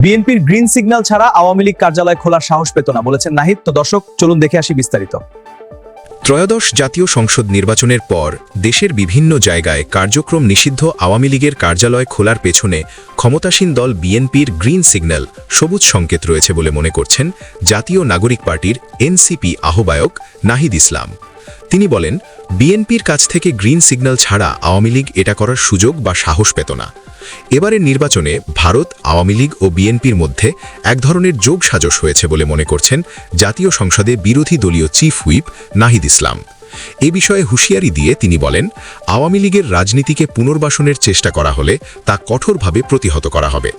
বিএনপির green signal ছাড়া আওয়ামী লীগ কার্যালয় খোলার সাহস পেত না বলেছেন নাহিদ। তো দর্শক, চলুন দেখে আসি বিস্তারিত। ত্রয়োদশ জাতীয় সংসদ নির্বাচনের পর দেশের বিভিন্ন জায়গায় কার্যক্রম নিষিদ্ধ আওয়ামী লীগের কার্যালয় খোলার পেছনে ক্ষমতাসীন দল বিএনপির গ্রিন সিগন্যাল সবুজ সংকেত রয়েছে বলে মনে করছেন জাতীয় নাগরিক পার্টির এনসিপি আহ্বায়ক নাহিদ ইসলাম। তিনি বলেন, বিএনপির কাছ থেকে গ্রিন সিগন্যাল ছাড়া আওয়ামী লীগ এটা করার সুযোগ বা সাহস পেত না। এবারের নির্বাচনে ভারত, আওয়ামী লীগ ও বিএনপির মধ্যে এক ধরনের যোগসাজশ হয়েছে বলে মনে করছেন জাতীয় সংসদে বিরোধী দলীয় চিফ হুইপ নাহিদ ইসলাম। এ বিষয়ে হুঁশিয়ারি দিয়ে তিনি বলেন, আওয়ামী লীগের রাজনীতিকে পুনর্বাসনের চেষ্টা করা হলে তা কঠোরভাবে প্রতিহত করা হবে।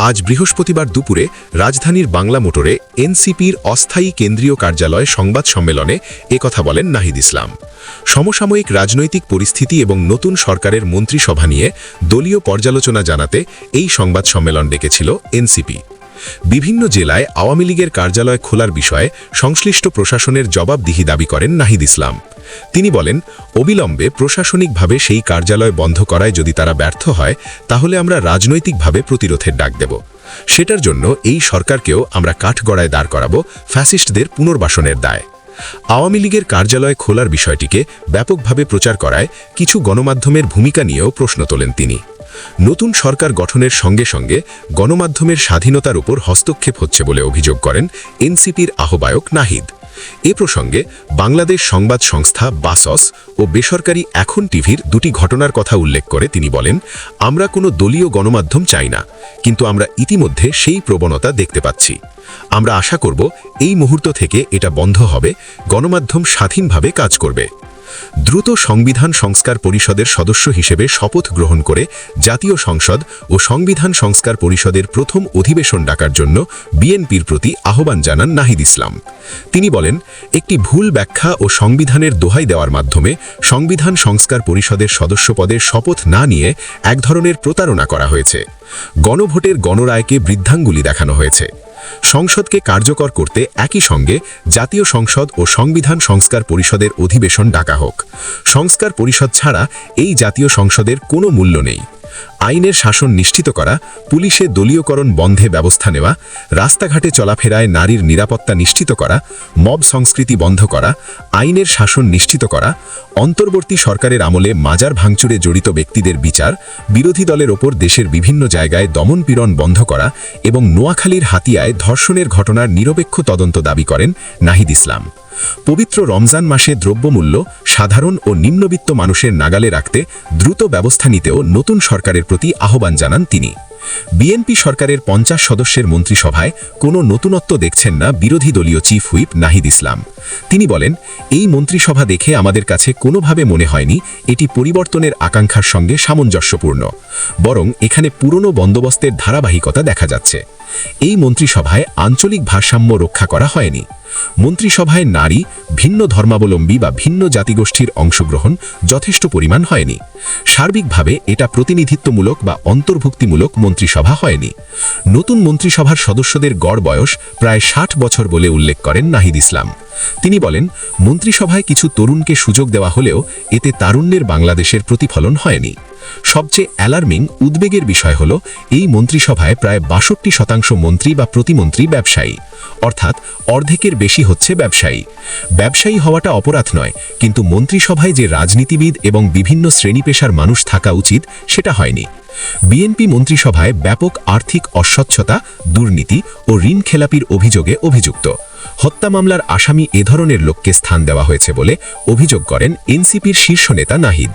আজ বৃহস্পতিবার দুপুরে রাজধানীর বাংলা মোটরে এনসিপির অস্থায়ী কেন্দ্রীয় কার্যালয়ে সংবাদ সম্মেলনে একথা বলেন নাহিদ ইসলাম। সমসাময়িক রাজনৈতিক পরিস্থিতি এবং নতুন সরকারের মন্ত্রিসভা নিয়ে দলীয় পর্যালোচনা জানাতে এই সংবাদ সম্মেলন ডেকেছিল এনসিপি। বিভিন্ন জেলায় আওয়ামী লীগের কার্যালয় খোলার বিষয়ে সংশ্লিষ্ট প্রশাসনের জবাবদিহি দাবি করেন নাহিদ ইসলাম। তিনি বলেন, অবিলম্বে প্রশাসনিকভাবে সেই কার্যালয় বন্ধ করায় যদি তারা ব্যর্থ হয়, তাহলে আমরা রাজনৈতিকভাবে প্রতিরোধের ডাক দেব। সেটার জন্য এই সরকারকেও আমরা কাঠগড়ায় দাঁড় করাবো ফ্যাসিস্টদের পুনর্বাসনের দায়। আওয়ামী লীগের কার্যালয় খোলার বিষয়টিকে ব্যাপকভাবে প্রচার করায় কিছু গণমাধ্যমের ভূমিকা নিয়েও প্রশ্ন তোলেন তিনি। নতুন সরকার গঠনের সঙ্গে সঙ্গে গণমাধ্যমের স্বাধীনতার উপর হস্তক্ষেপ হচ্ছে বলে অভিযোগ করেন এনসিপির আহ্বায়ক নাহিদ। এ প্রসঙ্গে বাংলাদেশ সংবাদ সংস্থা বাসস ও বেসরকারি এখন টিভির দুটি ঘটনার কথা উল্লেখ করে তিনি বলেন, আমরা কোনো দলীয় গণমাধ্যম চাই না, কিন্তু আমরা ইতিমধ্যে সেই প্রবণতা দেখতে পাচ্ছি। আমরা আশা করব এই মুহূর্ত থেকে এটা বন্ধ হবে, গণমাধ্যম স্বাধীনভাবে কাজ করবে। দ্রুত সংবিধান সংস্কার পরিষদের সদস্য হিসেবে শপথ গ্রহণ করে জাতীয় সংসদ ও সংবিধান সংস্কার পরিষদের প্রথম অধিবেশন ডাকার জন্য বিএনপির প্রতি আহ্বান জানান নাহিদ ইসলাম। তিনি বলেন, একটি ভুল ব্যাখ্যা ও সংবিধানের দোহাই দেওয়ার মাধ্যমে সংবিধান সংস্কার পরিষদের সদস্যপদের শপথ না নিয়ে এক ধরনের প্রতারণা করা হয়েছে। গণভোটের গণরায়কে বৃদ্ধাঙ্গুলি দেখানো হয়েছে। সংসদকে কার্যকর করতে একই সঙ্গে জাতীয় সংসদ ও সংবিধান সংস্কার পরিষদের অধিবেশন ডাকা হোক। সংস্কার পরিষদ ছাড়া এই জাতীয় সংসদের কোনো মূল্য নেই। আইনের শাসন নিশ্চিত করা, পুলিশে দলীয়করণ বন্ধে ব্যবস্থা নেওয়া, রাস্তাঘাটে চলাফেরায় নারীর নিরাপত্তা নিশ্চিত করা, মব সংস্কৃতি বন্ধ করা, আইনের শাসন নিশ্চিত করা, অন্তর্বর্তী সরকারের আমলে মাজার ভাঙচুরে জড়িত ব্যক্তিদের বিচার, বিরোধী দলের ওপর দেশের বিভিন্ন জায়গায় দমনপীড়ন বন্ধ করা এবং নোয়াখালীর হাতিয়ায় ধর্ষণের ঘটনার নিরপেক্ষ তদন্ত দাবি করেন নাহিদ ইসলাম। পবিত্র রমজান মাসে দ্রব্যমূল্য সাধারণ ও নিম্নবিত্ত মানুষের নাগালে রাখতে দ্রুত ব্যবস্থা নিতেও নতুন সরকারের প্রতি আহ্বান জানান তিনি। বিএনপি সরকারের 50 সদস্যের মন্ত্রিসভায় কোনো নতুনত্ব দেখছেন না বিরোধী দলীয় চিফ হুইপ নাহিদ ইসলাম। তিনি বলেন, এই মন্ত্রিসভা দেখে আমাদের কাছে কোনোভাবে মনে হয়নি এটি পরিবর্তনের আকাঙ্ক্ষার সঙ্গে সামঞ্জস্যপূর্ণ, বরং এখানে পুরনো বন্দোবস্তের ধারাবাহিকতা দেখা যাচ্ছে। এই মন্ত্রিসভায় আঞ্চলিক ভারসাম্য রক্ষা করা হয়নি। মন্ত্রিসভায় নারী, ভিন্ন ধর্মাবলম্বী বা ভিন্ন জাতিগোষ্ঠীর অংশগ্রহণ যথেষ্ট পরিমাণ হয়নি। সার্বিকভাবে এটা প্রতিনিধিত্বমূলক বা অন্তর্ভুক্তিমূলক মন্ত্রিসভা হয়নি। নতুন মন্ত্রিসভার সদস্যদের গড় বয়স প্রায় 60 বছর বলে উল্লেখ করেন নাহিদ ইসলাম। তিনি বলেন, মন্ত্রিসভায় কিছু তরুণকে সুযোগ দেওয়া হলেও এতে তারুণ্যের বাংলাদেশের প্রতিফলন হয়নি। সবচেয়ে অ্যালার্মিং উদ্বেগের বিষয় হল, এই মন্ত্রিসভায় প্রায় 62% মন্ত্রী বা প্রতিমন্ত্রী ব্যবসায়ী, অর্থাৎ অর্ধেকের বেশি হচ্ছে ব্যবসায়ী। ব্যবসায়ী হওয়াটা অপরাধ নয়, কিন্তু মন্ত্রিসভায় যে রাজনীতিবিদ এবং বিভিন্ন শ্রেণী পেশার মানুষ থাকা উচিত সেটা হয়নি। বিএনপি মন্ত্রিসভায় ব্যাপক আর্থিক অস্বচ্ছতা, দুর্নীতি ও ঋণ খেলাপির অভিযোগে অভিযুক্ত। হত্যা মামলার আসামি এ ধরনের লোককে স্থান দেওয়া হয়েছে বলে অভিযোগ করেন এনসিপির শীর্ষ নেতা নাহিদ।